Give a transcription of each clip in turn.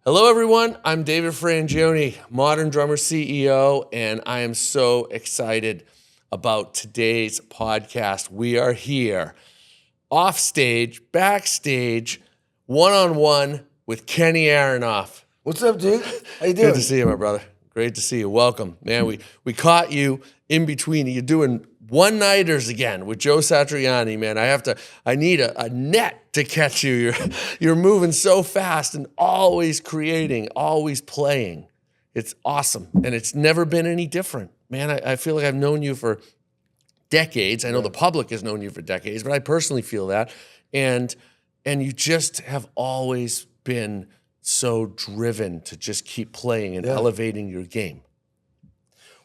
Hello, everyone. I'm David Frangioni, Modern Drummer CEO, and I am so excited about today's podcast. We are here, off stage, backstage, one-on-one with Kenny Aronoff. What's up, dude? How you doing? Good to see you, my brother. Great to see you. Welcome. Man, we caught you in between. You're doing one-nighters again with Joe Satriani, man. I need a net to catch you. You're moving so fast and always creating, always playing. It's awesome. And it's never been any different. Man, I feel like I've known you for decades. I know the public has known you for decades, but I personally feel that. And you just have always been so driven to just keep playing and elevating your game.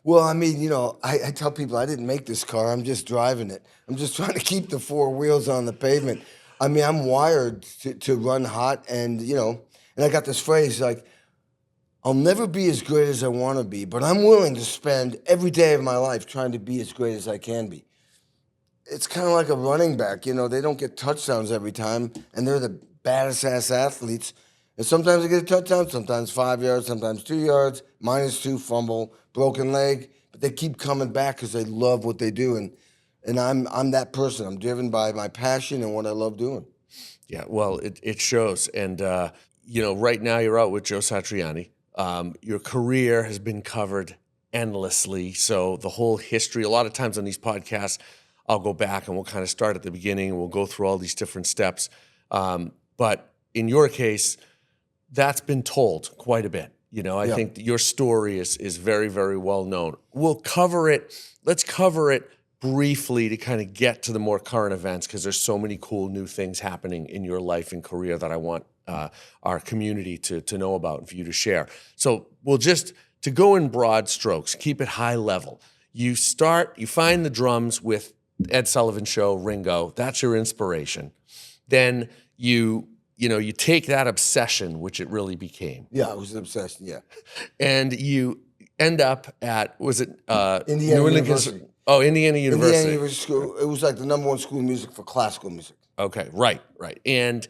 Well, I mean, I tell people I didn't make this car. I'm just driving it. I'm just trying to keep the four wheels on the pavement. I mean, I'm wired to run hot, and and I got this phrase like, I'll never be as great as I want to be, but I'm willing to spend every day of my life trying to be as great as I can be. It's kind of like a running back. They don't get touchdowns every time, and they're the baddest ass athletes. And sometimes they get a touchdown, sometimes 5 yards, sometimes 2 yards, -2, fumble, broken leg. But they keep coming back because they love what they do. And I'm that person. I'm driven by my passion and what I love doing. Yeah, well, it shows. And, right now you're out with Joe Satriani. Your career has been covered endlessly. So the whole history, a lot of times on these podcasts, I'll go back and we'll kind of start at the beginning and we'll go through all these different steps. But in your case, that's been told quite a bit. I think your story is very, very well known. We'll cover it. Let's cover it briefly to kind of get to the more current events, because there's so many cool new things happening in your life and career that I want our community to know about and for you to share. So we'll just, to go in broad strokes, keep it high level. You find the drums with Ed Sullivan Show, Ringo. That's your inspiration. Then you take that obsession, which it really became. Yeah, it was an obsession, yeah. And you end up at, was it Indiana University. Oh, Indiana University. Indiana University School. It was like the #1 school of music for classical music. Okay, right. And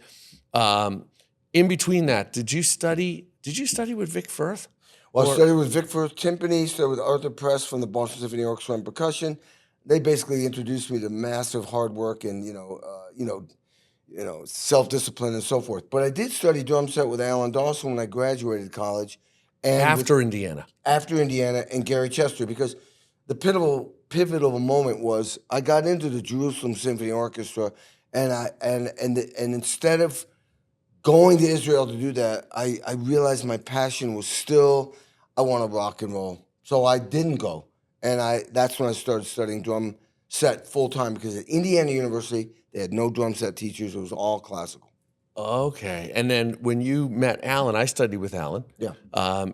in between that, did you study with Vic Firth? Well, I studied with Vic Firth timpani, studied with Arthur Press from the Boston Symphony Orchestra and percussion. They basically introduced me to massive hard work and self-discipline and so forth. But I did study drum set with Alan Dawson when I graduated college. And after Indiana and Gary Chester, because the pivotal moment was I got into the Jerusalem Symphony Orchestra, and instead of going to Israel to do that, I realized my passion was still, I want to rock and roll. So I didn't go. And that's when I started studying drum set full-time, because at Indiana University, they had no drum set teachers. It was all classical. Okay. And then when you met Alan, I studied with Alan. Yeah.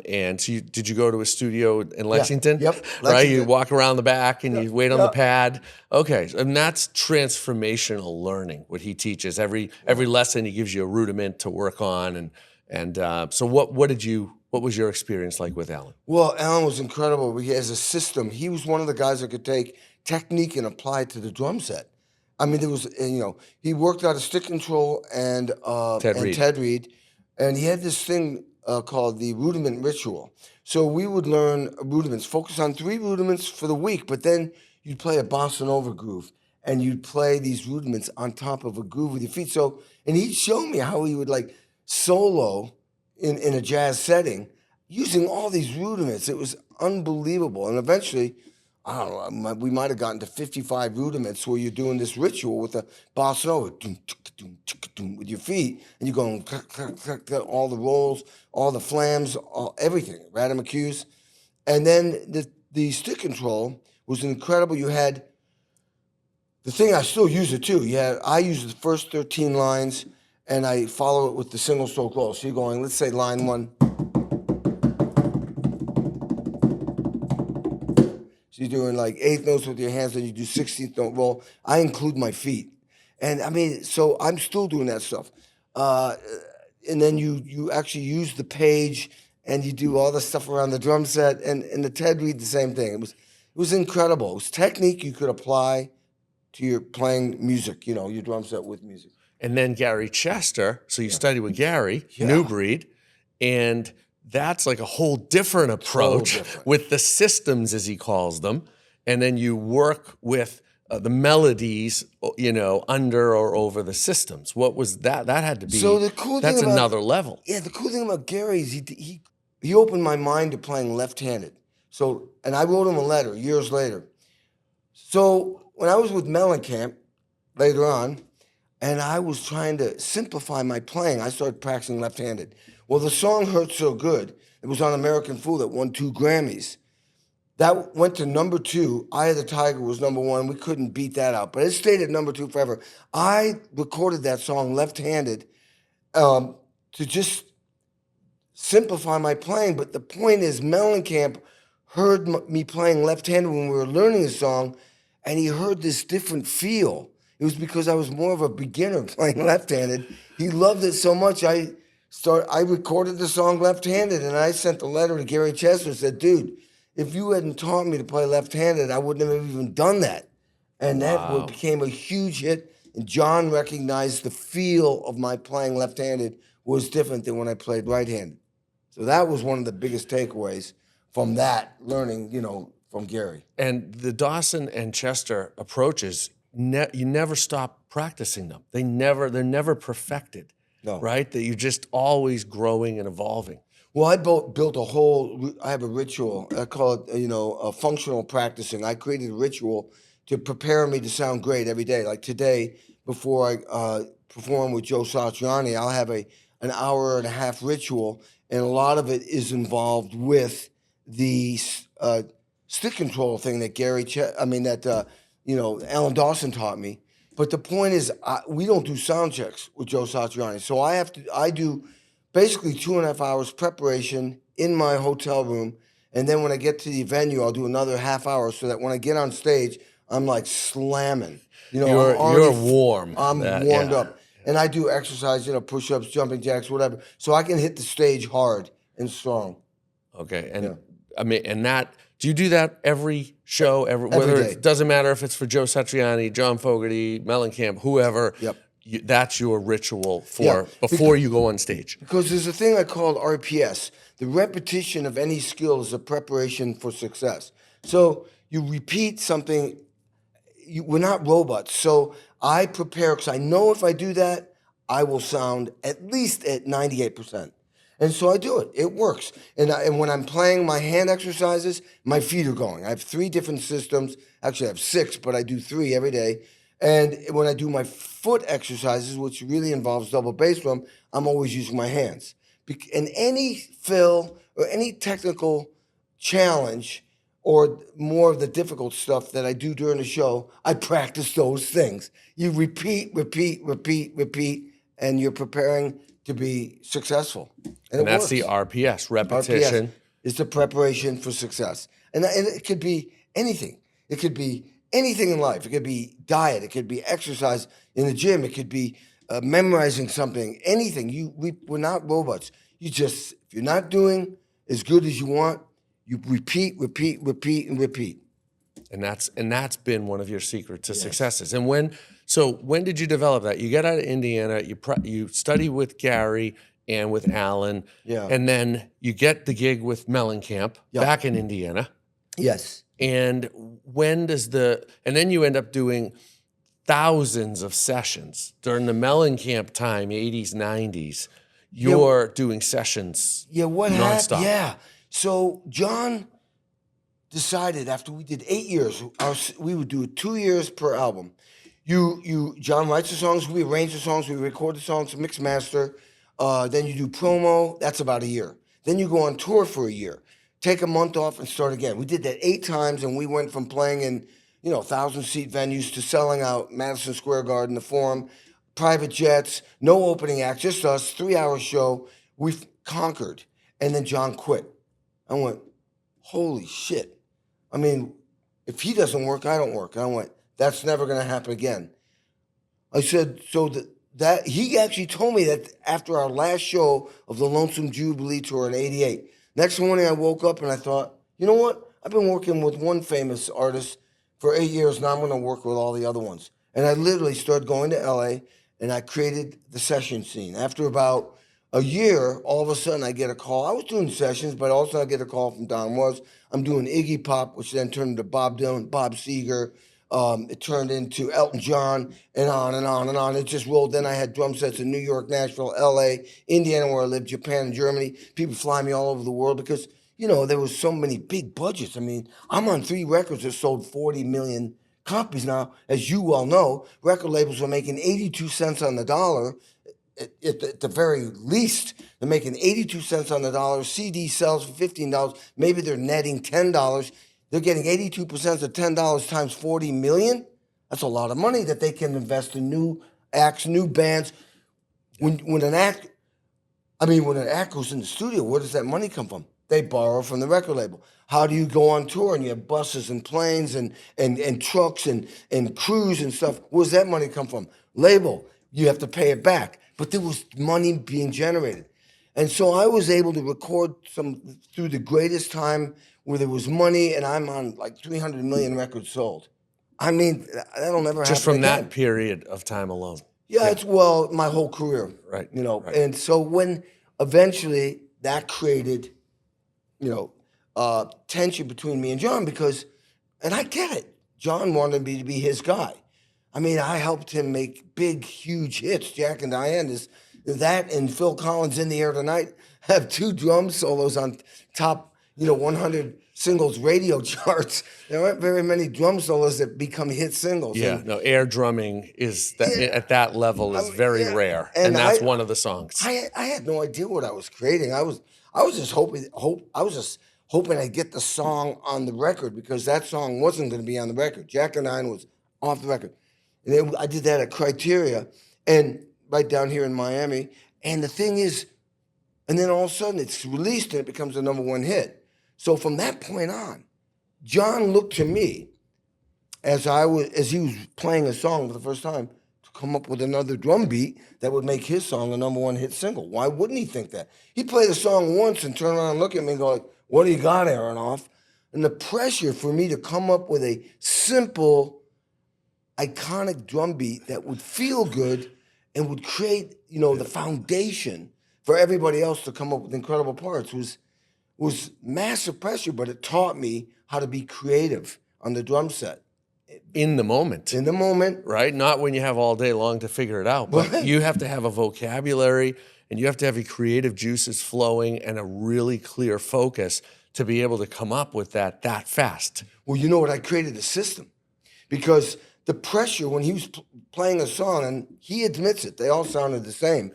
And so did you go to a studio in Lexington? Yeah. Yep. Lexington. Right? You walk around the back and you wait on the pad. Okay. And that's transformational learning, what he teaches. Every lesson, he gives you a rudiment to work on. And so what was your experience like with Alan? Well, Alan was incredible. He has a system. He was one of the guys that could take technique and apply it to the drum set. I mean, there was, he worked out of Stick Control and Ted Reed, and he had this thing called the rudiment ritual. So we would learn rudiments, focus on 3 rudiments for the week, but then you'd play a bossa nova groove, and you'd play these rudiments on top of a groove with your feet. So, and he'd show me how he would solo in a jazz setting using all these rudiments. It was unbelievable, and eventually, I don't know, we might have gotten to 55 rudiments where you're doing this ritual with a bossa nova, with your feet, and you're going all the rolls, all the flams, everything, Radamucus. And then the stick control was incredible. You had, the thing, I still use it too, I use the first 13 lines, and I follow it with the single stroke roll. So you're going, let's say line 1. So you're doing 8th notes with your hands, and you do 16th note roll. I include my feet. And I mean, so I'm still doing that stuff. And then you actually use the page, and you do all the stuff around the drum set, and the Ted Reed, the same thing. It was incredible. It was technique you could apply to your playing music, your drum set with music. And then Gary Chester, so you studied with Gary, New Breed, And that's like a whole different approach with the systems, as he calls them. And then you work with the melodies, under or over the systems. What was that? That had to be, so the cool that's thing about, another level. Yeah, the cool thing about Gary is he opened my mind to playing left-handed. So, and I wrote him a letter years later. So when I was with Mellencamp later on, and I was trying to simplify my playing, I started practicing left-handed. Well, the song Hurt So Good, it was on American Fool that won 2 Grammys. That went to number 2. Eye of the Tiger was number 1. We couldn't beat that out, but it stayed at number 2 forever. I recorded that song left-handed to just simplify my playing. But the point is, Mellencamp heard me playing left-handed when we were learning the song, and he heard this different feel. It was because I was more of a beginner playing left-handed. He loved it so much. I recorded the song left-handed, and I sent a letter to Gary Chester and said, dude, if you hadn't taught me to play left-handed, I wouldn't have even done that. And that became a huge hit. And John recognized the feel of my playing left-handed was different than when I played right-handed. So that was one of the biggest takeaways from that learning, from Gary. And the Dawson and Chester approaches, you never stop practicing them. They're never perfected. No. Right? That you're just always growing and evolving. Well, I have a ritual. I call it, a functional practicing. I created a ritual to prepare me to sound great every day. Like today, before I perform with Joe Satriani, I'll have an hour and a half ritual, and a lot of it is involved with the stick control thing that Alan Dawson taught me. But the point is, we don't do sound checks with Joe Satriani. So I do basically 2.5 hours preparation in my hotel room. And then when I get to the venue, I'll do another half hour so that when I get on stage, I'm like slamming. You're warm. I'm warmed up. And I do exercise, push-ups, jumping jacks, whatever. So I can hit the stage hard and strong. Okay. And do you do that every show? Whether day. It doesn't matter if it's for Joe Satriani, John Fogerty, Mellencamp, whoever. Yep. That's your ritual before you go on stage. Because there's a thing I call RPS. The repetition of any skill is a preparation for success. So you repeat something. We're not robots. So I prepare because I know if I do that, I will sound at least at 98%. And so I do it. It works. And when I'm playing my hand exercises, my feet are going. I have 3 different systems. Actually, I have 6, but I do 3 every day. And when I do my foot exercises, which really involves double bass drum, I'm always using my hands. And any fill or any technical challenge or more of the difficult stuff that I do during the show, I practice those things. You repeat, and you're preparing to be successful. And that's the RPS, repetition. RPS is the preparation for success. And it could be anything. It could be anything in life. It could be diet. It could be exercise in the gym. It could be memorizing something, anything. We're not robots. If you're not doing as good as you want, you repeat. And that's been one of your secrets to successes. And when did you develop that? You get out of Indiana, you study with Gary and with Alan, and then you get the gig with Mellencamp back in Indiana. Yes. And and then you end up doing thousands of sessions during the Mellencamp time, 80s, 90s. You're doing sessions nonstop. Happened? Yeah. So John decided after we did 8 years, we would do 2 years per album. John writes the songs, we arrange the songs, we record the songs, mix master. Then you do promo. That's about a year. Then you go on tour for a year. Take a month off and start again. We did that 8 times, and we went from playing in 1,000-seat venues to selling out Madison Square Garden, the Forum, private jets, no opening act, just us, 3-hour show. We've conquered. And then John quit. I went, holy shit. I mean, if he doesn't work, I don't work. And I went, that's never going to happen again. I said, that he actually told me that after our last show of the Lonesome Jubilee tour in '88. Next morning I woke up and I thought, you know what? I've been working with one famous artist for 8 years, now I'm going to work with all the other ones. And I literally started going to LA and I created the session scene. After about a year, all of a sudden I get a call. I was doing sessions, but also I get a call from Don Was. I'm doing Iggy Pop, which then turned into Bob Dylan, Bob Seger. It turned into Elton John, and on and on and on. It just rolled. Then I had drum sets in New York, Nashville, LA, Indiana, where I lived, Japan, and Germany. People fly me all over the world because, there was so many big budgets. I mean, I'm on 3 records that sold 40 million copies now. As you well know, record labels were making 82 cents on the dollar. At the very least, they're making 82 cents on the dollar. CD sells for $15. Maybe they're netting $10. They're getting 82% of $10 times 40 million. That's a lot of money that they can invest in new acts, new bands. When an act goes in the studio, where does that money come from? They borrow from the record label. How do you go on tour and you have buses and planes and trucks and crews and stuff? Where's that money come from? Label. You have to pay it back. But there was money being generated. And so I was able to record through the greatest time where there was money, and I'm on like 300 million records sold. I mean, that'll never happen just from again. that period of time alone. Yeah, it's my whole career. Right. Right. And so when eventually that created, tension between me and John and I get it. John wanted me to be his guy. I mean, I helped him make big, huge hits. Jack and Diane that and Phil Collins' In the Air Tonight have 2 drum solos on top, 100 singles radio charts. There aren't very many drum solos that become hit singles. Yeah, air drumming at that level is very rare, and that's one of the songs. I had no idea what I was creating. I was just hoping I'd get the song on the record because that song wasn't going to be on the record. Jack and Diane was off the record. And I did that at Criteria, and right down here in Miami. And the thing is, and then all of a sudden it's released and it becomes the #1 hit. So from that point on, John looked to me as he was playing a song for the first time to come up with another drum beat that would make his song a #1 hit single. Why wouldn't he think that? He played a song once and turn around and look at me and go, like, "What do you got, Aronoff?" And the pressure for me to come up with a simple, iconic drum beat that would feel good and would create, the foundation for everybody else to come up with incredible parts was massive pressure, but it taught me how to be creative on the drum set. In the moment. In the moment. Right? Not when you have all day long to figure it out, but you have to have a vocabulary and you have to have your creative juices flowing and a really clear focus to be able to come up with that fast. Well, you know what? I created a system because the pressure when he was playing a song, and he admits it, they all sounded the same,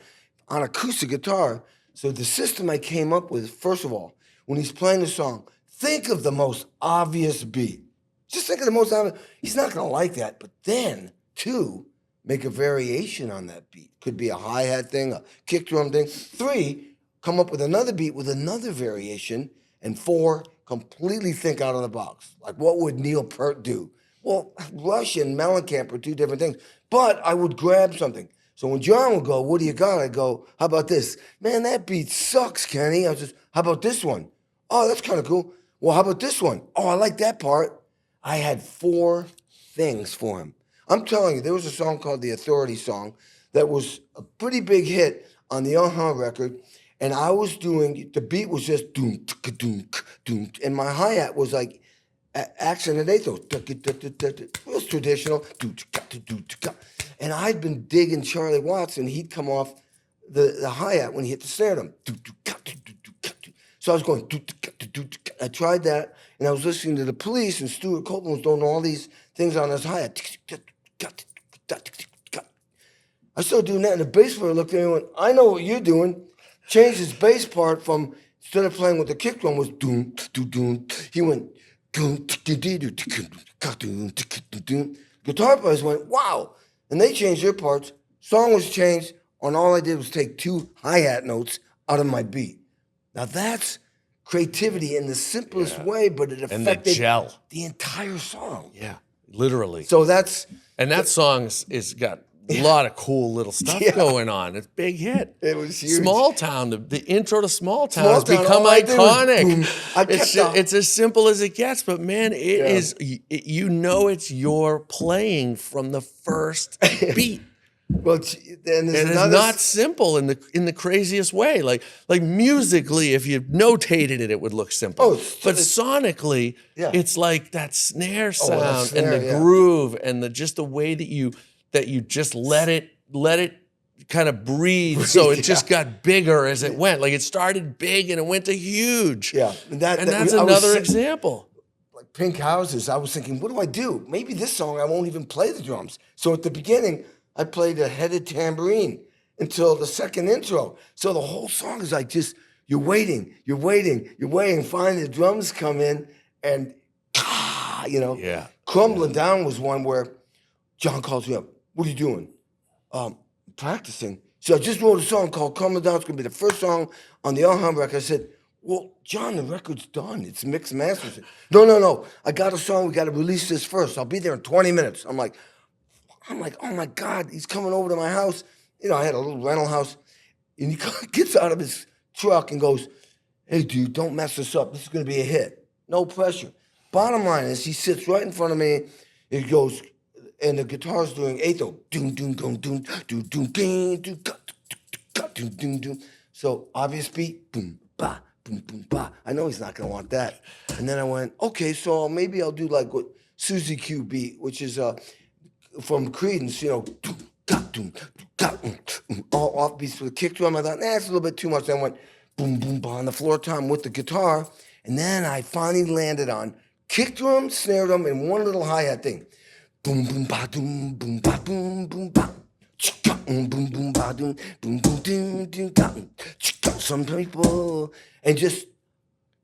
on acoustic guitar. So the system I came up with, first of all, when he's playing a song, think of the most obvious beat. Just think of the most obvious. He's not going to like that. But then, 2, make a variation on that beat. Could be a hi-hat thing, a kick drum thing. 3, come up with another beat with another variation. And 4, completely think out of the box. Like, what would Neil Peart do? Well, Rush and Mellencamp are 2 different things. But I would grab something. So when John would go, "What do you got?" I'd go, "How about this?" "Man, that beat sucks, Kenny." I was just, "How about this one?" "Oh, that's kind of cool." "Well, how about this one?" "Oh, I like that part." I had 4 things for him. I'm telling you, there was a song called The Authority Song that was a pretty big hit on the record. And I was doing, the beat was just doom, doom, doom. And my hi-hat was like accented eighth. It was traditional. And I'd been digging Charlie Watts, and he'd come off the hi-hat when he hit the snare drum. So I was going, I tried that, and I was listening to the Police, and Stuart Copeland was doing all these things on his hi-hat. I started doing that, and the bass player looked at me and went, "I know what you're doing." Changed his bass part from, instead of playing with the kick drum, was doom, doom, doom. He went, doom, doom. Guitar players went, "Wow." And they changed their parts. Song was changed, and all I did was take 2 hi-hat notes out of my beat. Now that's creativity in the simplest way, but it affected the entire song. Yeah, literally. So that's... And that song is got a lot of cool little stuff going on. It's a big hit. It was huge. Small Town, the intro to Small Town has become iconic. It's as simple as it gets, but man, it is, it's your playing from the first beat. Well, and It is not simple in the craziest way. Like musically, if you notated it, it would look simple. But sonically, it's like that snare sound and the groove and just the way that you just let it kind of breathe. So it just got bigger as it went. Like it started big and it went to huge. Yeah, and that's another example. Like Pink Houses, I was thinking, what do I do? Maybe this song I won't even play the drums. So at the beginning, I played a headed tambourine until the second intro. So the whole song is like just, you're waiting. Finally the drums come in and, Crumbling Down was one where John calls me up. What are you doing? Practicing. So I just wrote a song called Crumbling Down. It's going to be the first song on the Elton record. I said, well, John, the record's done. It's mixed and mastered. Said, no. I got a song. We got to release this first. I'll be there in 20 minutes. I'm like, oh my God, he's coming over to my house. I had a little rental house. And he gets out of his truck and goes, hey, dude, don't mess this up. This is going to be a hit. No pressure. Bottom line is he sits right in front of me. He goes, and the guitar's doing eighth-o. Doom, doom, doom, doom, doom, doom, doom, doom, doom, doom, doom. So obvious beat, boom, ba, boom, boom, ba. I know he's not going to want that. And then I went, okay, so maybe I'll do like what Susie Q beat, which is from Creedence, all off beats with a kick drum. I thought, it's a little bit too much. Then I went boom, boom, ba on the floor tom with the guitar. And then I finally landed on kick drum, snare drum, and one little hi-hat thing. Boom, boom, ba, doom, boom, ba, boom, boom, ba. Boom, boom, ba, doom, boom, boom, doom, doom, some people, and just,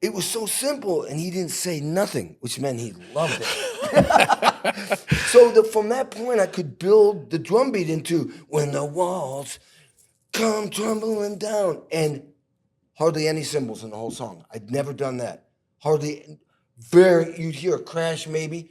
it was so simple, and he didn't say nothing, which meant he loved it. So from that point, I could build the drum beat into when the walls come tumbling down, and hardly any cymbals in the whole song. I'd never done that. You'd hear a crash maybe.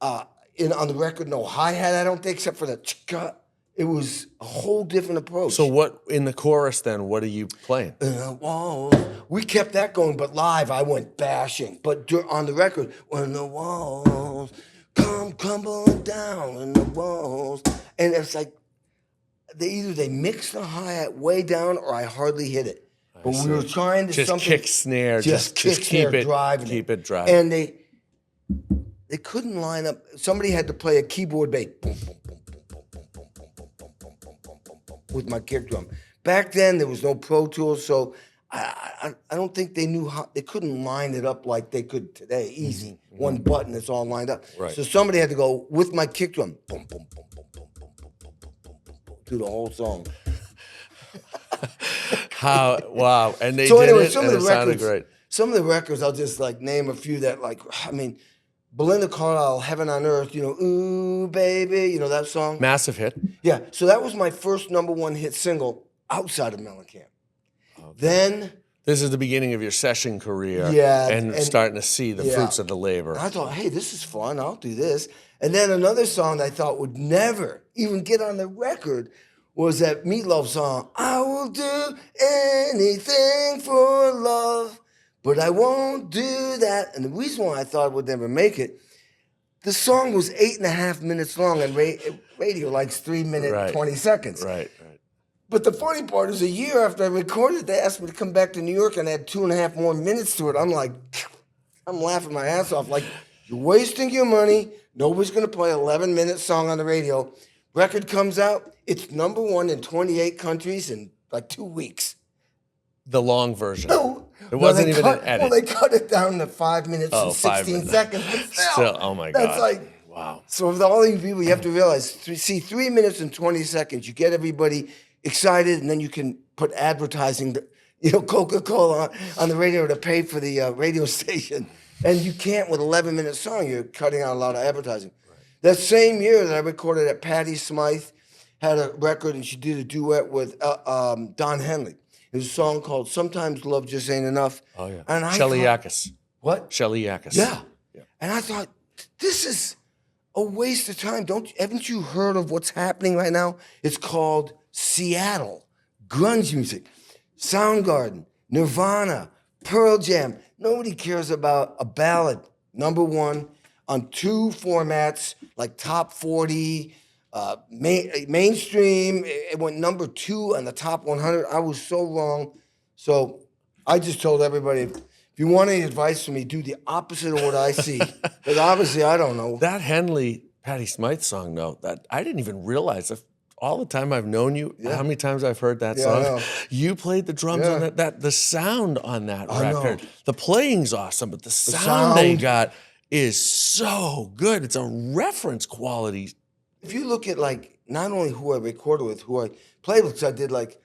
On the record, no hi-hat, I don't think, except for the chicka. It was a whole different approach. So what, in the chorus then, what are you playing? Walls. We kept that going, but live I went bashing. But on the record, when the walls come crumbling down in the walls. And it's like, they mixed the hi-hat way down or I hardly hit it. But we were trying to just kick snare, just keep it driving. Keep it driving. And they couldn't line up. Somebody had to play a keyboard bass. Boom, boom, boom, boom, boom, boom, boom, boom, boom, boom, boom, boom, boom, with my kick drum. Back then, there was no Pro Tools, so I don't think they knew how. They couldn't line it up like they could today. Easy, one button, it's all lined up. Right. So somebody had to go with my kick drum. Boom, boom, boom, boom, boom, boom, boom, boom, boom, boom, boom, through the whole song. Wow! And they so did anyway, it, and it sounded great. Some of the records, I'll just name a few that Belinda Carlisle, Heaven on Earth, ooh, baby, that song? Massive hit. Yeah, so that was my first #1 hit single outside of Mellencamp. Okay. Then... This is the beginning of your session career. Yeah. And starting to see the fruits of the labor. And I thought, hey, this is fun, I'll do this. And then another song that I thought would never even get on the record was that Meatloaf song, I will do anything for love. But I won't do that. And the reason why I thought it would never make it, the song was 8.5 minutes long, and radio likes 3 minutes, 20 seconds. Right. But the funny part is, a year after I recorded, they asked me to come back to New York and add 2.5 more minutes to it. I'm laughing my ass off. Like, you're wasting your money. Nobody's going to play an 11-minute song on the radio. Record comes out. It's #1 in 28 countries in 2 weeks. The long version. No. It wasn't even an edit. Well, they cut it down to 5 minutes and 16 seconds. But still, oh my God. That's wow. So with all these people, you have to realize, 3 minutes and 20 seconds, you get everybody excited, and then you can put advertising, Coca-Cola on the radio to pay for the radio station. And you can't with an 11-minute song. You're cutting out a lot of advertising. Right. That same year that I recorded at Patti Smythe, had a record, and she did a duet with Don Henley. There's a song called Sometimes Love Just Ain't Enough. Oh, yeah. And Shelly Yakus. What? Shelly Yakus. Yeah. And I thought, this is a waste of time. Haven't you heard of what's happening right now? It's called Seattle. Grunge music. Soundgarden. Nirvana. Pearl Jam. Nobody cares about a ballad. #1 on 2 formats, like top 40, mainstream. It went number 2 on the top 100. I was so wrong. So I just told everybody, if you want any advice from me, do the opposite of what I see. Because obviously I don't know. That Henley Patti Smythe song, though, that I didn't even realize. All the time I've known you, how many times I've heard that song. You played the drums on that. The sound on that record, the playing's awesome, but the sound they got is so good. It's a reference quality. If you look at like not only who I recorded with, who I played with, 'cause I did like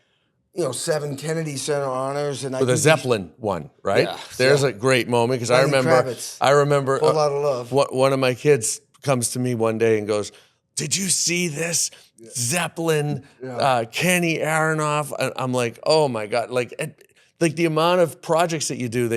7 Kennedy Center honors, and the Zeppelin one, right? Yeah, there's a great moment because I remember Whole Lot of Love. One of my kids comes to me one day and goes, "Did you see this Zeppelin, Kenny Aronoff?" I'm like, "Oh my God!" Like the amount of projects that you do,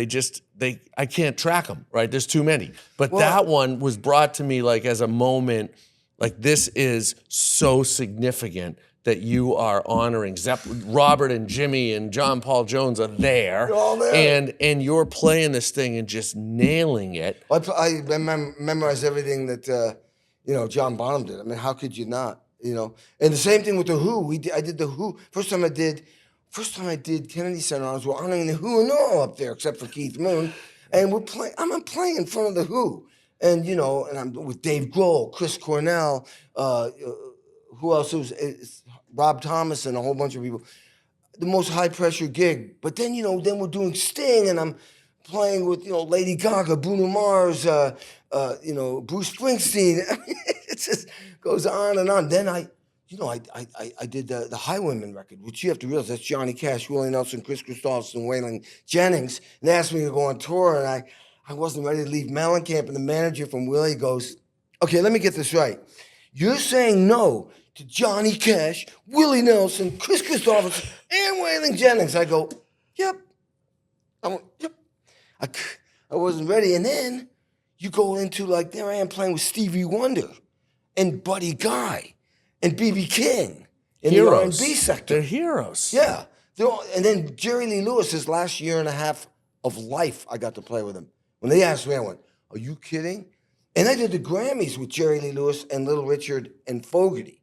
I can't track them. Right? There's too many. But that one was brought to me like as a moment. Like, this is so significant that you are honoring Zeppelin. Robert and Jimmy and John Paul Jones are there. They're all there. And you're playing this thing and just nailing it. I memorized everything that John Bonham did. I mean, how could you not? And the same thing with the Who. I did the Who. First time I did Kennedy Center, I was honoring the Who and all up there, except for Keith Moon. And I'm playing in front of the Who. And, and I'm with Dave Grohl, Chris Cornell, who else? It was Rob Thomas and a whole bunch of people. The most high-pressure gig. But then, then we're doing Sting, and I'm playing with, Lady Gaga, Bruno Mars, Bruce Springsteen. I mean, it just goes on and on. Then I did the Highwaymen record, which you have to realize that's Johnny Cash, Willie Nelson, Chris Kristofferson, Waylon Jennings. And they asked me to go on tour, and I wasn't ready to leave Mellencamp, and the manager from Willie goes, "Okay, let me get this right. You're saying no to Johnny Cash, Willie Nelson, Chris Kristofferson, and Waylon Jennings." I go, "Yep." Yep. I wasn't ready. And then you go into there I am playing with Stevie Wonder and Buddy Guy and B.B. King in the R&B sector. They're heroes. Yeah. And then Jerry Lee Lewis, his last year and a half of life, I got to play with him. When they asked me, I went, "Are you kidding?" And I did the Grammys with Jerry Lee Lewis and Little Richard and Fogerty.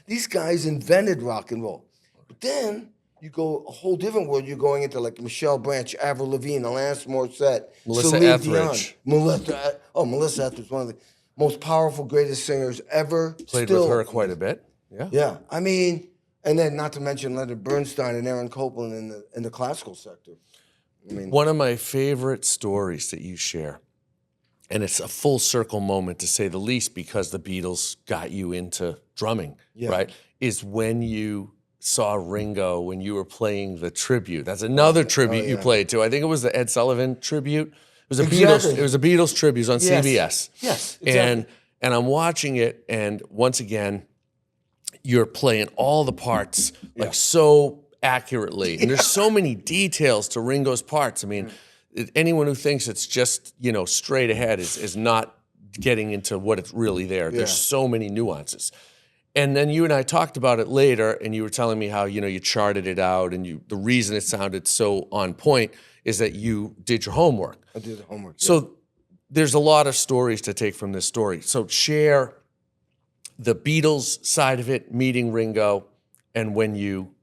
These guys invented rock and roll. But then you go a whole different world. You're going into like Michelle Branch, Avril Lavigne, Alanis Morissette, Melissa Celine Etheridge. Dion. Melissa Etheridge, one of the most powerful, greatest singers ever. Played with her quite a bit. Yeah. Yeah. I mean, and then not to mention Leonard Bernstein and Aaron Copland in the classical sector. I mean, one of my favorite stories that you share, and it's a full circle moment to say the least because the Beatles got you into drumming, right? Is when you saw Ringo when you were playing the tribute. That's another tribute you played too. I think it was the Ed Sullivan tribute. It was a Beatles. It was a Beatles tribute. It was on CBS. Yes, exactly. And I'm watching it, and once again, you're playing all the parts like so accurately. And there's so many details to Ringo's parts. I mean, anyone who thinks it's just, straight ahead is not getting into what it's really there. There's so many nuances. And then you and I talked about it later, and you were telling me how, you charted it out, and the reason it sounded so on point is that you did your homework. I did the homework. So there's a lot of stories to take from this story. So share the Beatles side of it, meeting Ringo, and when you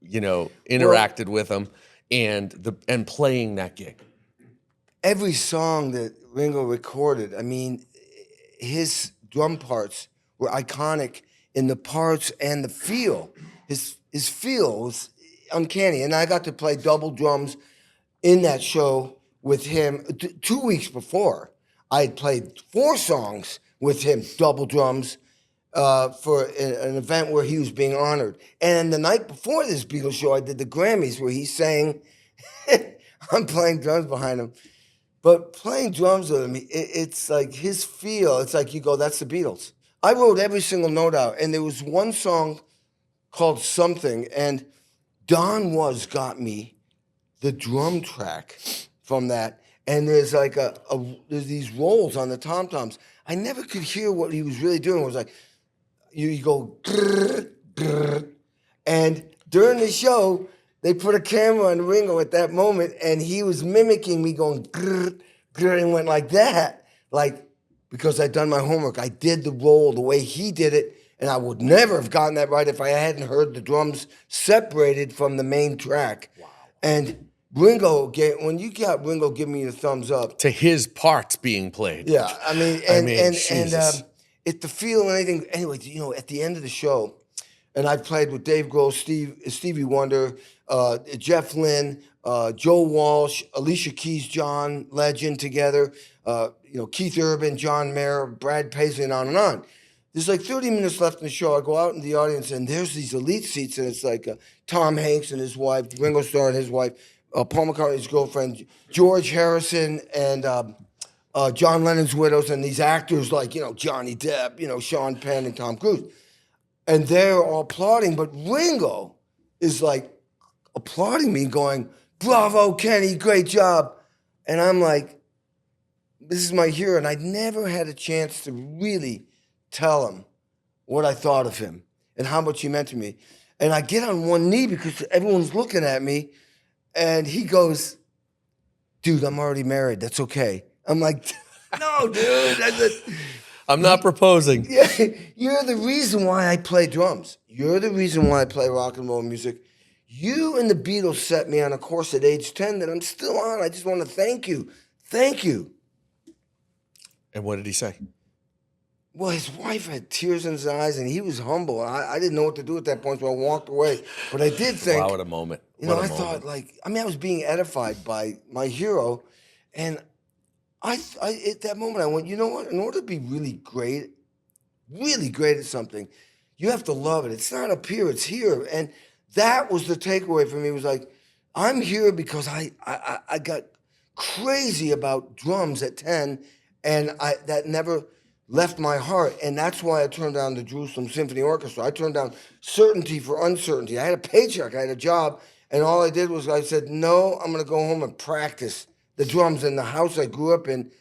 interacted with him, and playing that gig. Every song that Ringo recorded, I mean, his drum parts were iconic in the parts and the feel. His feel was uncanny, and I got to play double drums in that show with him 2 weeks before. I had played 4 songs with him, double drums, for an event where he was being honored. And the night before this Beatles show, I did the Grammys where he sang. I'm playing drums behind him. But playing drums with him, it's like his feel. It's like you go, that's the Beatles. I wrote every single note out. And there was one song called Something. And Don Was got me the drum track from that. And there's like there's these rolls on the tom-toms. I never could hear what he was really doing. It was like, you go, grrr, grrr. And during the show, they put a camera on Ringo at that moment, and he was mimicking me going, grrr, grrr, and went like that. Like, because I'd done my homework. I did the role the way he did it, and I would never have gotten that right if I hadn't heard the drums separated from the main track. Wow. And Ringo, when you got Ringo giving me the thumbs up. To his parts being played. Yeah, I mean, it's the feel and anything. Anyway, you know, at the end of the show, and I played with Dave Grohl, Stevie Wonder, Jeff Lynne, Joe Walsh, Alicia Keys, John Legend together, you know, Keith Urban, John Mayer, Brad Paisley, and on and on. There's like 30 minutes left in the show. I go out in the audience, and there's these elite seats, and it's like Tom Hanks and his wife, Ringo Starr and his wife, Paul McCartney's girlfriend, George Harrison, and John Lennon's widows, and these actors like, you know, Johnny Depp, you know, Sean Penn, and Tom Cruise. And they're all applauding, but Ringo is like applauding me, going, "Bravo, Kenny, great job." And I'm like, this is my hero. And I'd never had a chance to really tell him what I thought of him and how much he meant to me. And I get on one knee because everyone's looking at me, and he goes, "Dude, I'm already married. That's okay." I'm like, "No, dude. I'm not proposing." Yeah, you're the reason why I play drums. You're the reason why I play rock and roll music. You and the Beatles set me on a course at age 10 that I'm still on. I just want to thank you. Thank you. And what did he say? Well, his wife had tears in his eyes, and he was humble. I didn't know what to do at that point, so I walked away. But I did think... Wow, what a moment. You know, I thought, like... I mean, I was being edified by my hero, and I at that moment, I went, you know what? In order to be really great at something, you have to love it. It's not up here, it's here. And that was the takeaway for me. It was like, I'm here because I got crazy about drums at 10, and that never left my heart. And that's why I turned down the Jerusalem Symphony Orchestra. I turned down certainty for uncertainty. I had a paycheck, I had a job, and all I did was I said, no, I'm going to go home and practice the drums in the house I grew up in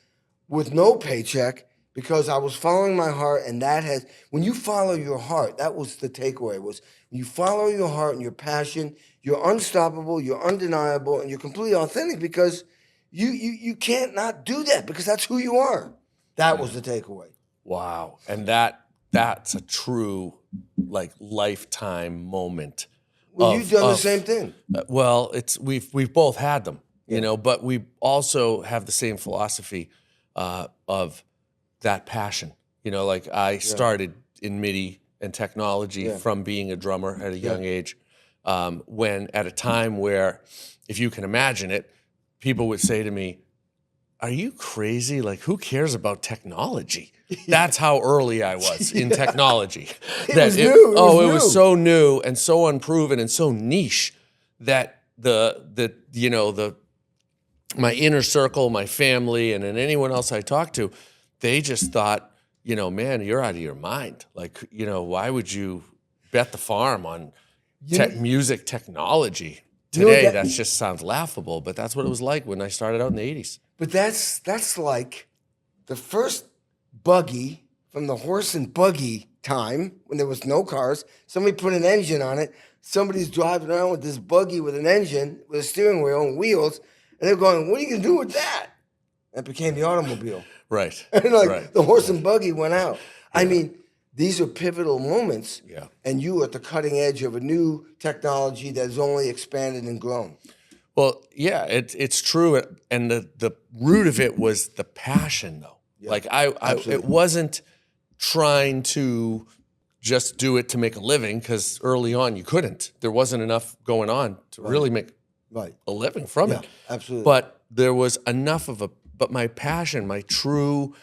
with no paycheck, because I was following my heart. And that has, when you follow your heart, that was the takeaway, was when you follow your heart and your passion, you're unstoppable, you're undeniable, and you're completely authentic, because you can't not do that, because that's who you are. That was the takeaway. Wow. And that's a true, like, lifetime moment. Well, you've done the same thing. Well, we've both had them, you know, but we also have the same philosophy of that passion. You know, like I started in MIDI and technology from being a drummer at a young age, when at a time where, if you can imagine it, people would say to me, "Are you crazy? Like, who cares about technology?" That's how early I was in technology. It was new. It was so new and so unproven and so niche that my inner circle, my family, and then anyone else I talked to, they just thought, you know, man, you're out of your mind. Like, you know, why would you bet the farm on music technology? Today, that just sounds laughable, but that's what it was like when I started out in the 80s. But that's like the first buggy from the horse and buggy time, when there was no cars. Somebody put an engine on it. Somebody's driving around with this buggy with an engine, with a steering wheel and wheels, and they're going, "What are you going to do with that?" That became the automobile. Right. And the horse and buggy went out. Yeah. I mean, these are pivotal moments, and you are at the cutting edge of a new technology that has only expanded and grown. Well, yeah, it's true, and the root of it was the passion, though. Yeah, like it wasn't trying to just do it to make a living, because early on you couldn't. There wasn't enough going on to really make a living from it. Absolutely. But there was enough of but my passion, my true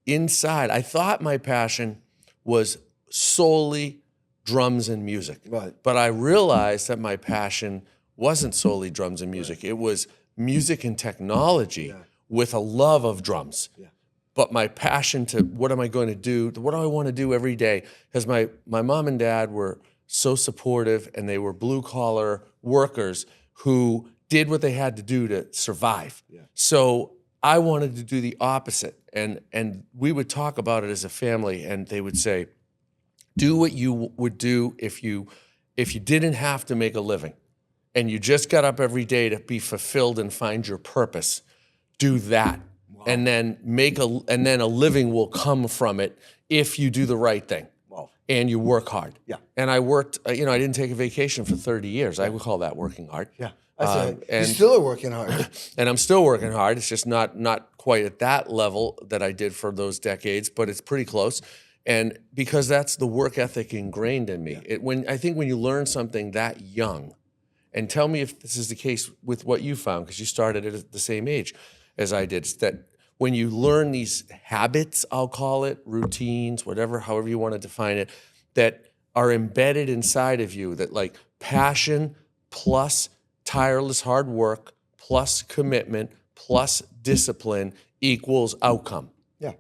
inside, I thought my passion was solely drums and music. Right. But I realized that my passion wasn't solely drums and music. It was music and technology with a love of drums. Yeah. But my passion to what am I going to do? What do I want to do every day? Because my mom and dad were so supportive, and they were blue collar workers who did what they had to do to survive. Yeah. So I wanted to do the opposite. And we would talk about it as a family, and they would say, do what you would do if you didn't have to make a living, and you just got up every day to be fulfilled and find your purpose. Do that. and then a living will come from it if you do the right thing. And you work hard. Yeah. And I worked, I didn't take a vacation for 30 years. I would call that working hard. Yeah. You still are working hard. And I'm still working hard. It's just not quite at that level that I did for those decades, but it's pretty close. And because that's the work ethic ingrained in me. I think when you learn something that young, and tell me if this is the case with what you found, because you started at the same age as I did, it's that when you learn these habits, I'll call it, routines, however you want to define it, that are embedded inside of you, that like passion plus tireless hard work plus commitment plus discipline equals outcome. Yeah,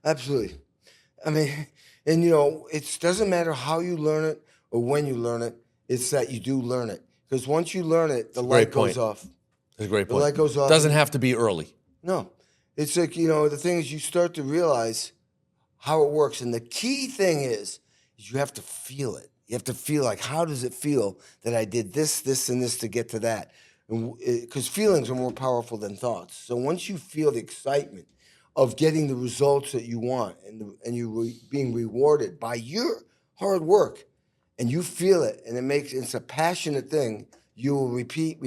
absolutely. I mean, and it doesn't matter how you learn it or when you learn it, it's that you do learn it. Because once you learn it, the light goes off. That's a great point. The light goes off. Doesn't have to be early. No. It's like, the thing is you start to realize how it works. And the key thing is you have to feel it. You have to feel like, how does it feel that I did this, this, and this to get to that? Because feelings are more powerful than thoughts. So once you feel the excitement of getting the results that you want and you're being rewarded by your hard work, and you feel it, and it's a passionate thing, you will repeat.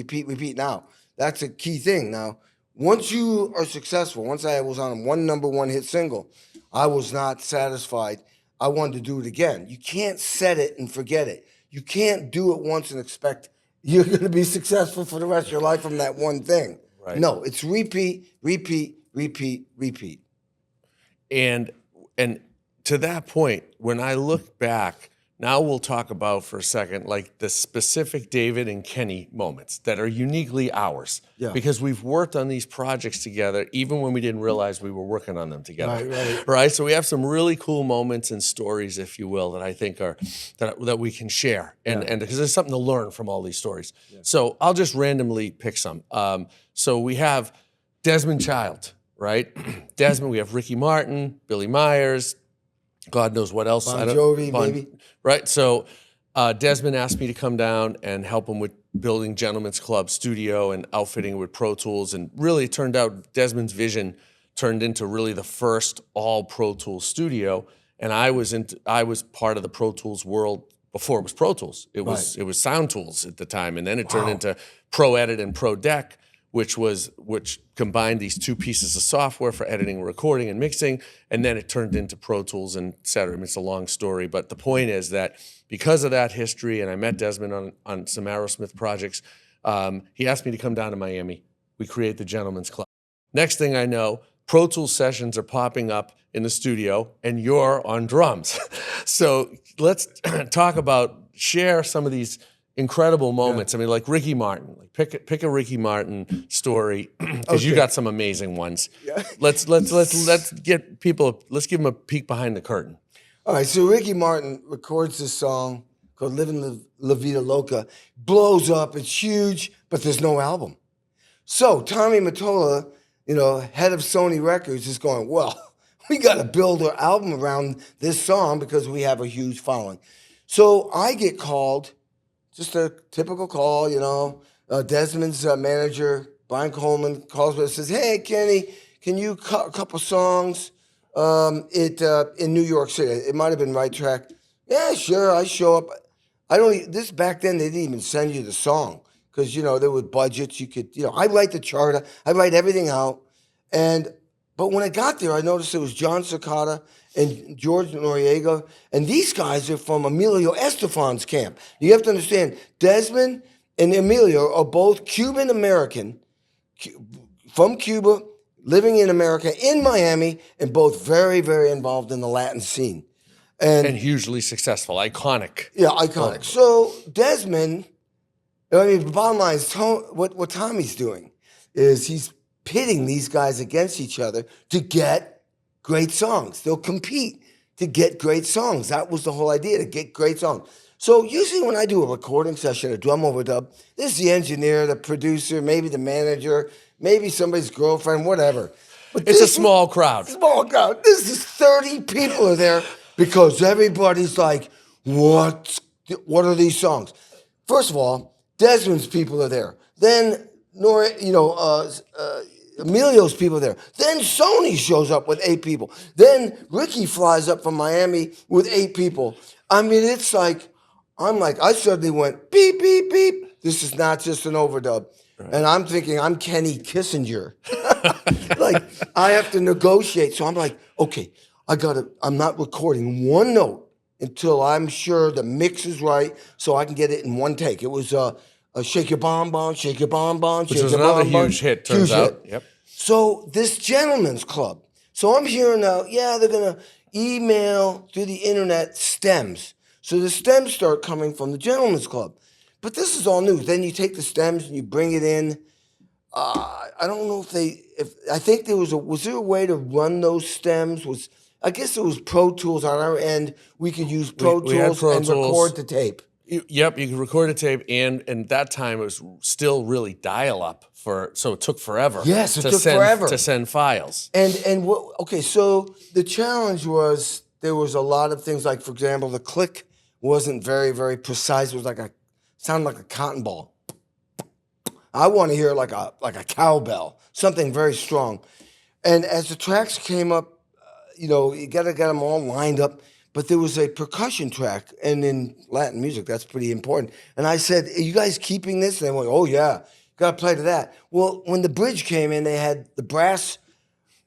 Now, that's a key thing. Now, once you are successful, once I was on one number one hit single, I was not satisfied. I wanted to do it again. You can't set it and forget it. You can't do it once and expect you're going to be successful for the rest of your life from that one thing. Right. No, it's repeat. And to that point, when I look back, now we'll talk about for a second, like the specific David and Kenny moments that are uniquely ours. Yeah. Because we've worked on these projects together, even when we didn't realize we were working on them together. Right. So we have some really cool moments and stories, if you will, that I think are that we can share, and because there's something to learn from all these stories. Yeah. So I'll just randomly pick some. So we have Desmond Child, right? Desmond. We have Ricky Martin, Billy Myers. God knows what else. Bon Jovi, maybe. Right. So Desmond asked me to come down and help him with building Gentleman's Club studio and outfitting with Pro Tools. And really, it turned out Desmond's vision turned into really the first all Pro Tools studio. And I was part of the Pro Tools world before it was Pro Tools. It was Sound Tools at the time, and then it turned into Pro Edit and Pro Deck, which combined these two pieces of software for editing, recording, and mixing, and then it turned into Pro Tools and et cetera. I mean, it's a long story, but the point is that because of that history, and I met Desmond on some Aerosmith projects, he asked me to come down to Miami. We create the Gentleman's Club. Next thing I know, Pro Tools sessions are popping up in the studio, and you're on drums. So let's share some of these incredible moments. Yeah. I mean, like Ricky Martin. Like pick a Ricky Martin story because you got some amazing ones. Yeah. Let's give them a peek behind the curtain. All right, so Ricky Martin records this song called "Living La Vida Loca," blows up. It's huge, but there's no album. So Tommy Mottola, head of Sony Records, is going, well, we got to build our album around this song because we have a huge following. So I get called. Just a typical call, Desmond's manager, Brian Coleman, calls me and says, "Hey, Kenny, can you cut a couple songs in New York City?" It might have been Right Track. Yeah, sure, I show up. Back then, they didn't even send you the song because, there were budgets. You could, I write the chart. I write everything out. But when I got there, I noticed it was John Cicada and George Noriega, and these guys are from Emilio Estefan's camp. You have to understand, Desmond and Emilio are both Cuban-American, from Cuba, living in America, in Miami, and both very, very involved in the Latin scene. And hugely successful, iconic. Yeah, iconic. So Desmond, the bottom line is what Tommy's doing is he's pitting these guys against each other to get great songs. They'll compete to get great songs. That was the whole idea, to get great songs. So usually when I do a recording session, a drum overdub, this is the engineer, the producer, maybe the manager, maybe somebody's girlfriend, whatever. But it's a small crowd. Small crowd. This is 30 people are there because everybody's like, what are these songs? First of all, Desmond's people are there. Then Emilio's people there. Then Sony shows up with 8 people. Then Ricky flies up from Miami with 8 people. I mean, it's like, I suddenly went, beep, beep, beep. This is not just an overdub. Right. And I'm thinking, I'm Kenny Kissinger. Like, I have to negotiate. So I'm like, okay, I'm not recording one note until I'm sure the mix is right so I can get it in one take. It was Shake Your Bon, Shake Your Bon, which was another huge hit, turns out. Yep. So this gentleman's club. So I'm hearing now, they're going to email through the internet stems. So the stems start coming from the gentleman's club. But this is all new. Then you take the stems and you bring it in. I don't know I think was there a way to run those stems? I guess it was Pro Tools on our end. We could use Pro Tools and record the tape. Yep, you could record a tape, and that time it was still really dial-up, so it took forever. Yes, it took forever to send files. So the challenge was there was a lot of things like, for example, the click wasn't very, very precise. It was sounded like a cotton ball. I want to hear like a cowbell, something very strong. And as the tracks came up, you got to get them all lined up. But there was a percussion track, and in Latin music, that's pretty important. And I said, are you guys keeping this? And they went, oh, yeah, got to play to that. Well, when the bridge came in, they had the brass,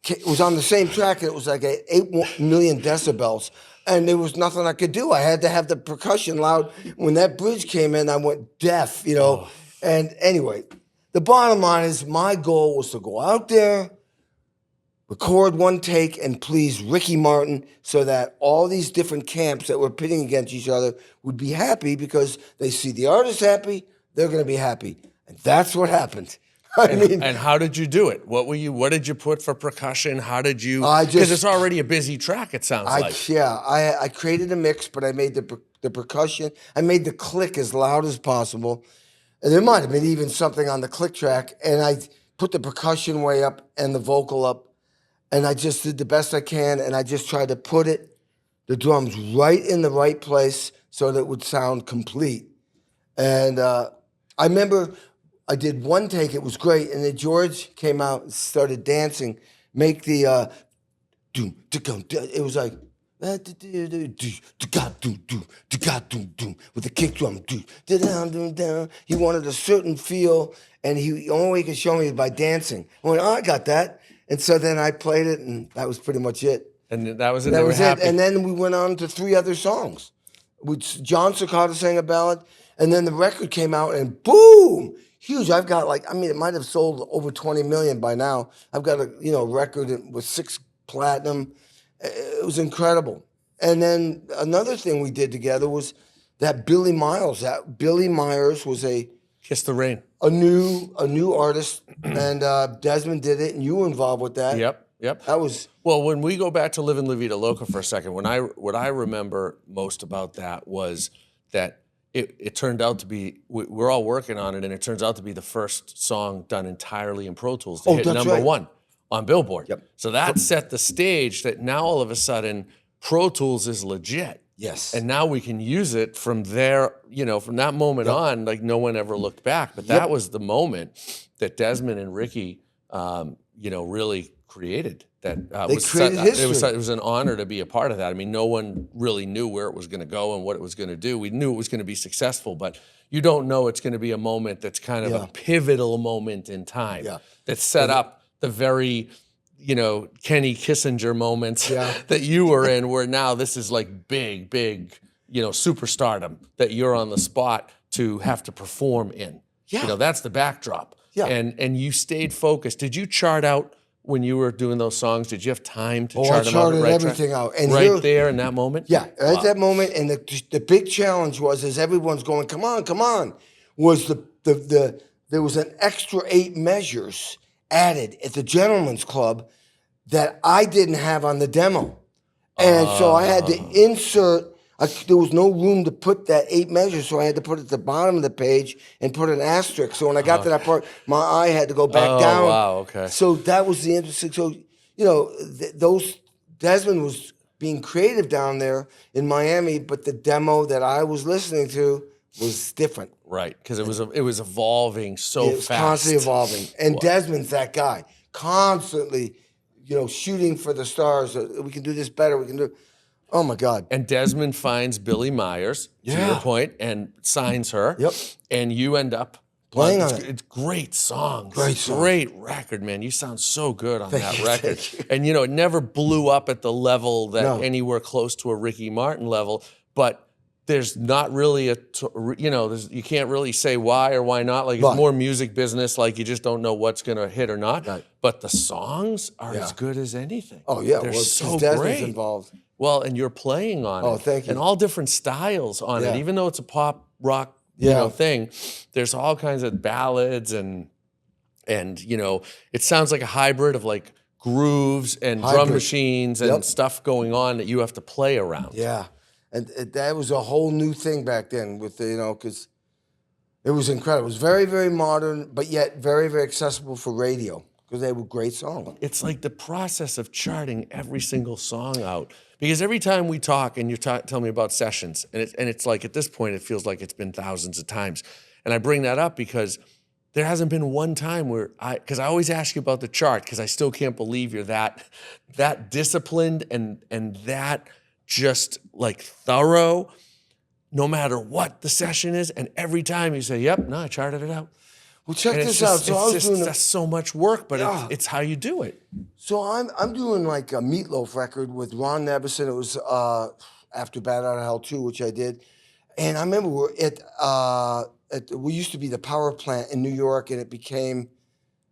it was on the same track, and it was like 8 million decibels, and there was nothing I could do. I had to have the percussion loud. When that bridge came in, I went deaf, Oh. And anyway, the bottom line is my goal was to go out there, record one take, and please Ricky Martin so that all these different camps that were pitting against each other would be happy because they see the artist happy, they're going to be happy. And that's what happened. And how did you do it? What did you put for percussion? How did you, because it's already a busy track, it sounds like. Yeah, I created a mix, but I made the percussion, I made the click as loud as possible. And there might have been even something on the click track, and I put the percussion way up and the vocal up. And I just did the best I can, and I just tried to put the drums right in the right place so that it would sound complete. And I remember I did one take, it was great, and then George came out and started dancing, make the, it was like, with the kick drum, he wanted a certain feel, and the only way he could show me is by dancing. I went, I got that. And so then I played it, and that was pretty much it. And that was it? That was it. And then we went on to 3 other songs. John Cicada sang a ballad, and then the record came out, and boom, huge. I've got it might have sold over 20 million by now. I've got a record with 6 platinum. It was incredible. And then another thing we did together was that Billy Myers was Kiss the Rain. A new artist, and Desmond did it, and you were involved with that. Yep. That was well. When we go back to Livin' La Vida Loca for a second, what I remember most about that was that it turned out to be we're all working on it, and it turns out to be the first song done entirely in Pro Tools to hit number 1 on Billboard. Yep. So that set the stage that now all of a sudden Pro Tools is legit. Yes. And now we can use it from there, from that moment on, like no one ever looked back. But that was the moment that Desmond and Ricky, really created. That created history. It was an honor to be a part of that. I mean, no one really knew where it was going to go and what it was going to do. We knew it was going to be successful, but you don't know it's going to be a moment that's kind of a pivotal moment in time that set up the very Kenny Kissinger moments that you were in, where now this is like big, superstardom that you're on the spot to have to perform in. Yeah. That's the backdrop. Yeah. And you stayed focused. Did you chart out when you were doing those songs? Did you have time to chart them out? I charted everything out. And there in that moment? Yeah, at that moment. And the big challenge was, as everyone's going, come on, was there was an extra 8 measures added at the Gentleman's Club that I didn't have on the demo. And so I had to insert, there was no room to put that 8 measures, so I had to put it at the bottom of the page and put an asterisk. So when I got to that part, my eye had to go back down. Oh, wow, okay. So that was the interesting, so, Desmond was being creative down there in Miami, but the demo that I was listening to was different. Right, because it was evolving so fast. It was constantly evolving. And Desmond's that guy. constantly, shooting for the stars. We can do this better. We can do. Oh my God! And Desmond finds Billie Myers, to your point, and signs her. Yep. And you end up playing on it. It's great songs. Great record, man. You sound so good on that you, record. And it never blew up at the level that anywhere close to a Ricky Martin level, but there's not really you can't really say why or why not. Like, it's more music business. Like, you just don't know what's going to hit or not. Right. But the songs are as good as anything. Oh, yeah. They're so Desmond's great. involved. Well, and you're playing on it. Oh, thank you. And all different styles on it. Even though it's a pop rock thing, there's all kinds of ballads and it sounds like a hybrid of like grooves and drum machines and stuff going on that you have to play around. Yeah. And that was a whole new thing back then with because it was incredible. It was very, very modern, but yet very, very accessible for radio because they were great songs. It's like the process of charting every single song out. Because every time we talk and you tell me about sessions, and it's like at this point it feels like it's been thousands of times. And I bring that up because there hasn't been one time where because I always ask you about the chart because I still can't believe you're that disciplined and that just like thorough, no matter what the session is. And every time you say, "Yep, no, I charted it out." Well, check this out. So that's so much work, but it's how you do it. So I'm doing like a Meatloaf record with Ron Nebeson. It was after Bad Out of Hell 2, which I did. And I remember we used to be the power plant in New York, and it became.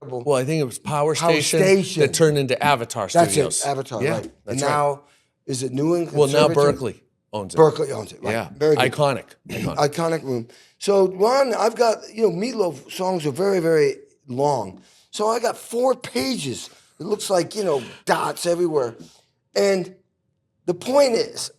Well, I think it was Power Station that turned into Avatar Studios. That's it, Avatar, yeah, right. And now, is it New England? Well, now Berkeley owns it. Berkeley owns it, right. Yeah, very good. Iconic room. So Ron, I've got, Meatloaf songs are very, very long. So I got 4 pages. It looks like, dots everywhere. And the point is,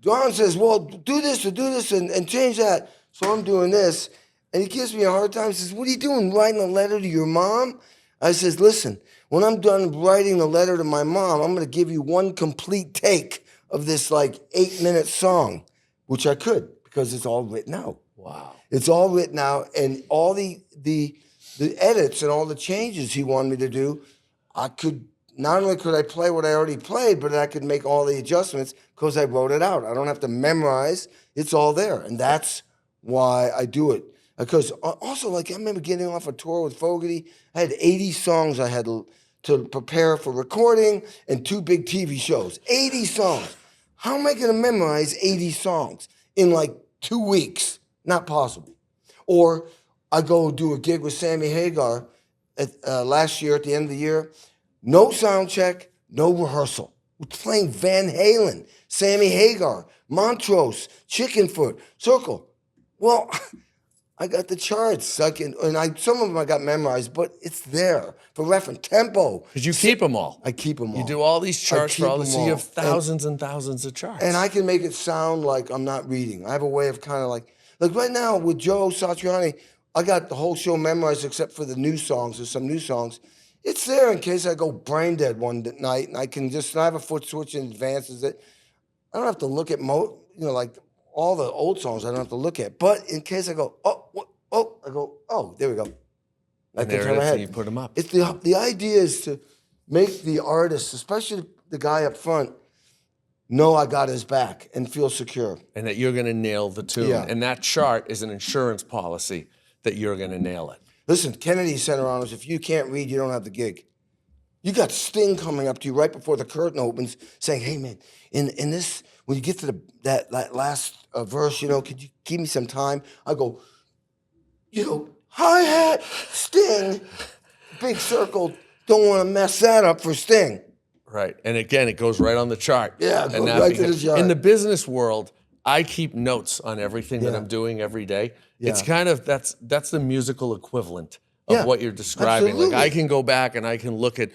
Ron says, well, do this and change that. So I'm doing this. And he gives me a hard time. He says, what are you doing, writing a letter to your mom? I says, listen, when I'm done writing the letter to my mom, I'm going to give you one complete take of this like 8-minute song, which I could because it's all written out. Wow. It's all written out, and all the edits and all the changes he wanted me to do, not only could I play what I already played, but I could make all the adjustments because I wrote it out. I don't have to memorize. It's all there, and that's why I do it. Because also, like, I remember getting off a tour with Fogerty. I had 80 songs I had to prepare for recording and 2 big TV shows. 80 songs. How am I going to memorize 80 songs in like 2 weeks? Not possible. Or I go do a gig with Sammy Hagar last year at the end of the year. No sound check, no rehearsal. We're playing Van Halen, Sammy Hagar, Montrose, Chickenfoot, Circle. Well, I got the charts. Some of them I got memorized, but it's there for reference. Tempo. Because you keep them all. I keep them all. You do all these charts for all this. So you have thousands and thousands of charts. And I can make it sound like I'm not reading. I have a way of kind of like right now with Joe Satriani, I got the whole show memorized except for the new songs. There's some new songs. It's there in case I go brain dead one night, and I have a foot switch in advances it. I don't have to look at like all the old songs. I don't have to look at, but in case I go, I go, oh, there we go. I can turn my head. You put them up. It's the idea is to make the artist, especially the guy up front, know I got his back and feel secure. And that you're going to nail the tune. Yeah. And that chart is an insurance policy that you're going to nail it. Listen, Kennedy said around us, if you can't read, you don't have the gig. You got Sting coming up to you right before the curtain opens saying, hey, man, in this, when you get to that last verse, could you give me some time? I go, hi-hat, Sting, big circle, don't want to mess that up for Sting. Right. And again, it goes right on the chart. Yeah, it goes right to the chart. In the business world, I keep notes on everything that I'm doing every day. Yeah. It's kind of, that's the musical equivalent of what you're describing. Absolutely. Like, I can go back and I can look at,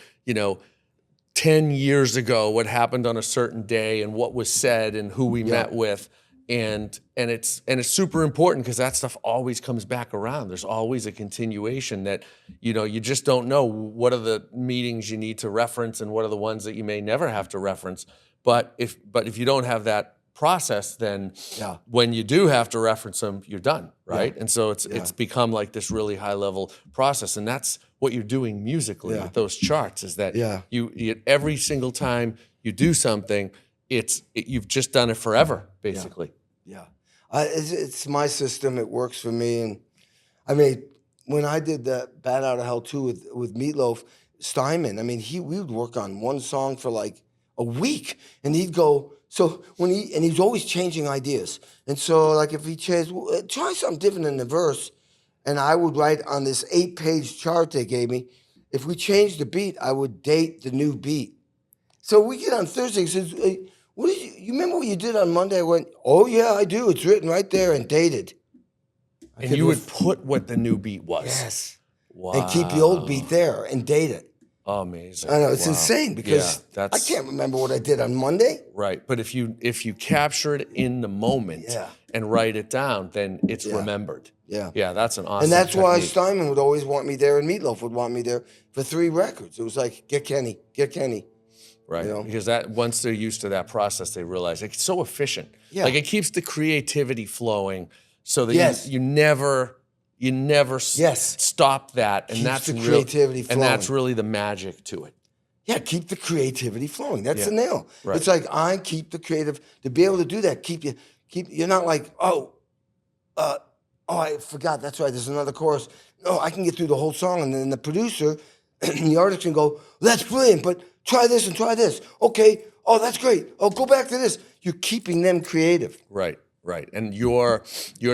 10 years ago, what happened on a certain day and what was said and who we met with. And it's super important because that stuff always comes back around. There's always a continuation that, you just don't know what are the meetings you need to reference and what are the ones that you may never have to reference. But if you don't have that process, then when you do have to reference them, you're done, right? And so it's become like this really high level process, and that's what you're doing musically with those charts. Is that you every single time you do something, you've just done it forever, basically. It's my system. It works for me, and I mean, when I did that "Bat Out of Hell" too with Meatloaf, Steinman. I mean, we would work on one song for like a week, and he'd go. So he's always changing ideas, and so like if he changed, try something different in the verse, and I would write on this 8-page chart they gave me. If we changed the beat, I would date the new beat. So we get on Thursday. He says, hey, "What did you remember what you did on Monday?" I went, "Oh yeah, I do. It's written right there and dated." And you would put what the new beat was. Yes. Wow. And keep the old beat there and date it. Amazing. I know, it's insane because I can't remember what I did on Monday. Right. But if you capture it in the moment and write it down, then it's remembered. Yeah. Yeah, that's an awesome And that's technique. why Steinman would always want me there and Meatloaf would want me there for 3 records. It was like, get Kenny. Right. You know? Because once they're used to that process, they realize it's so efficient. Yeah. Like it keeps the creativity flowing so that you never stop that, and Keeps the creativity flowing. And that's really the magic to it. Yeah, keep the creativity flowing. That's the nail. Right. It's like I keep the creative to be able to do that. You're not like, I forgot. That's right. There's another chorus. No, I can get through the whole song, and then the producer, and the artist can go, "That's brilliant, but try this and try this." Okay. Oh, that's great. Oh, go back to this. You're keeping them creative. Right. Right, and your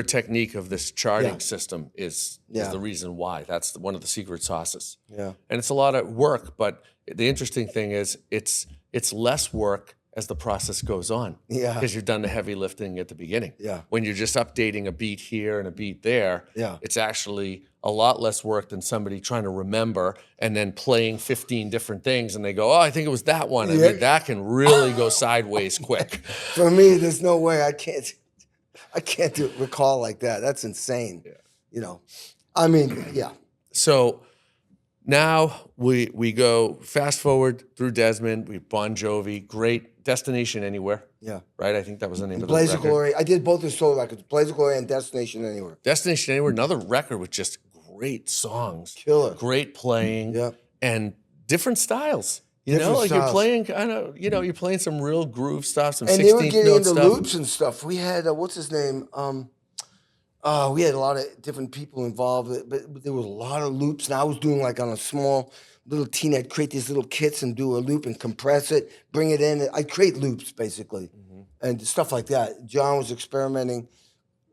technique of this charting system is the reason why. That's one of the secret sauces. Yeah, and it's a lot of work, but the interesting thing is it's less work as the process goes on. Yeah, because you've done the heavy lifting at the beginning. Yeah, when you're just updating a beat here and a beat there, it's actually a lot less work than somebody trying to remember and then playing 15 different things, and they go, "Oh, I think it was that one." I mean, that can really go sideways quick. For me, there's no way I can't recall like that. That's insane. Yeah. You know, I mean, yeah. So now we go fast forward through Desmond. We have Bon Jovi, great Destination Anywhere. Yeah. Right? I think that was the name of the record. Blaze of Glory. I did both the solo records, Blaze of Glory and Destination Anywhere. Destination Anywhere, another record with just great songs. Killer. Great playing. Yeah. And different styles. You know, like you're playing kind of, you're playing some real groove stuff, some 16th note stuff. And they were getting into loops and stuff. We had, what's his name? We had a lot of different people involved, but there was a lot of loops. And I was doing like on a small little team, I'd create these little kits and do a loop and compress it, bring it in. I'd create loops, basically, and stuff like that. John was experimenting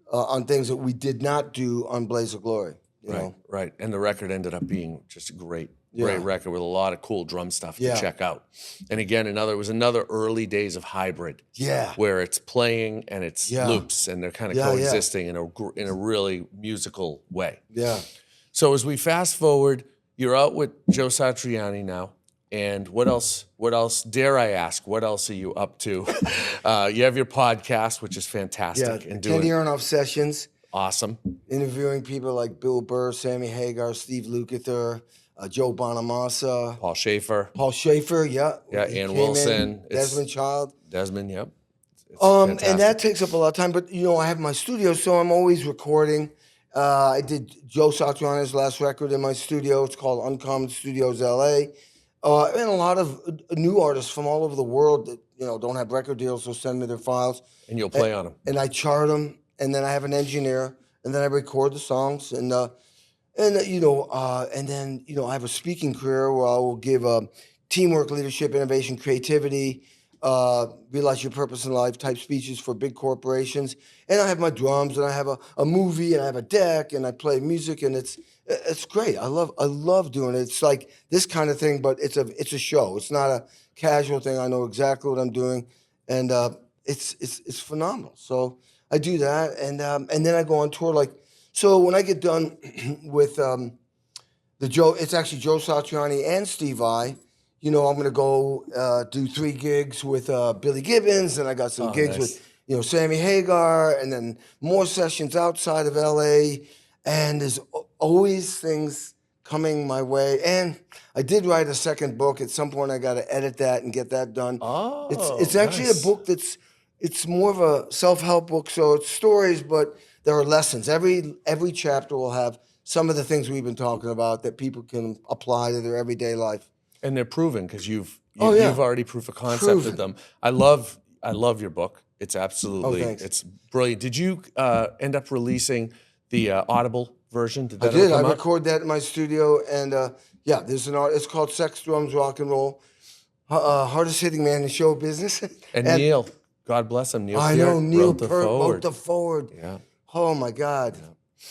on things that we did not do on Blaze of Glory. You know? Right. And the record ended up being just great. Great record with a lot of cool drum stuff to check out. And again, it was another early days of hybrid. Yeah. Where it's playing and it's loops and they're kind of coexisting in a really musical way. Yeah. So as we fast forward, you're out with Joe Satriani now. And what else, dare I ask, what else are you up to? You have your podcast, which is fantastic. Yeah, and Kenny Aronoff Sessions. Awesome. Interviewing people like Bill Burr, Sammy Hagar, Steve Lukather, Joe Bonamassa, Paul Schaefer, yeah, Ann Wilson, Desmond Child, yep. And that takes up a lot of time. But I have my studio, so I'm always recording. I did Joe Satriani's last record in my studio. It's called Uncommon Studios LA, and a lot of new artists from all over the world that don't have record deals will send me their files, and you'll play on them, and I chart them, and then I have an engineer, and then I record the songs, and then I have a speaking career where I will give teamwork, leadership, innovation, creativity, realize your purpose in life type speeches for big corporations. And I have my drums, and I have a movie, and I have a deck, and I play music, and it's great. I love doing it. It's like this kind of thing, but it's a show. It's not a casual thing. I know exactly what I'm doing, and it's phenomenal. So I do that, and then I go on tour. So when I get done with it's actually Joe Satriani and Steve Vai. I'm going to go do 3 gigs with Billy Gibbons, and I got some gigs with Sammy Hagar, and then more sessions outside of LA. And there's always things coming my way. And I did write a second book. At some point, I got to edit that and get that done. Oh, it's actually a book that's it's more of a self-help book. So it's stories, but there are lessons. Every chapter will have some of the things we've been talking about that people can apply to their everyday life. And they're proven because you've yeah. already proof of concept of them. I love your book. It's absolutely it's brilliant. Did you end up releasing the Audible version? Did that I did. ever I come out? recorded that in my studio, and yeah, there's an art. It's called Sex, Drums, Rock and Roll. Hardest hitting man in show business. And Neil, God bless him. Neil I Peart know Neil wrote the forward. wrote the forward. Yeah. Oh my God.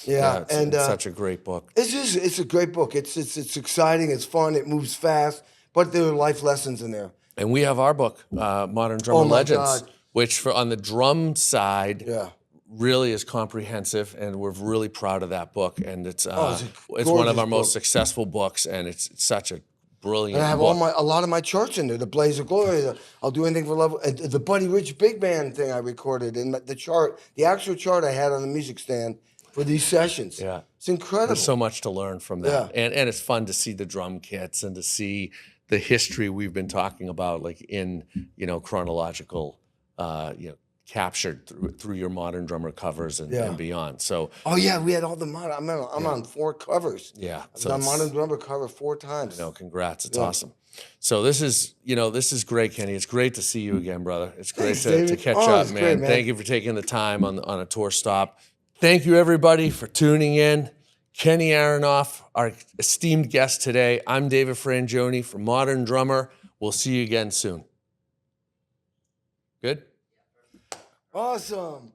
Yeah, it's such a great book. It's a great book. It's exciting. It's fun. It moves fast, but there are life lessons in there. And we have our book, Modern Drummer my Legends, God. which on the drum side Yeah. really is comprehensive, and we're really proud of that book. And it's it's a it's one of gorgeous our most book. successful books, and it's such a brilliant And I have book. a lot of my charts in there. The Blaze of Glory. I'll do anything for love. The Buddy Rich Big Band thing I recorded, and the chart, the actual chart I had on the music stand for these sessions. Yeah. It's incredible. There's so much to learn from that. Yeah. And it's fun to see the drum kits and to see the history we've been talking about, like in, chronological, captured through your Modern Drummer covers and beyond. So, oh yeah, we had all the modern. I'm on 4 covers. yeah. I've So done Modern Drummer cover 4 times. congrats. It's awesome. So this is great, Kenny. It's great to see you again, brother. It's great Thanks, to David. catch Oh, up, it's man. great, man. Thank you for taking the time on a tour stop. Thank you, everybody, for tuning in. Kenny Aronoff, our esteemed guest today. I'm David Frangioni from Modern Drummer. We'll see you again soon. Good? Awesome.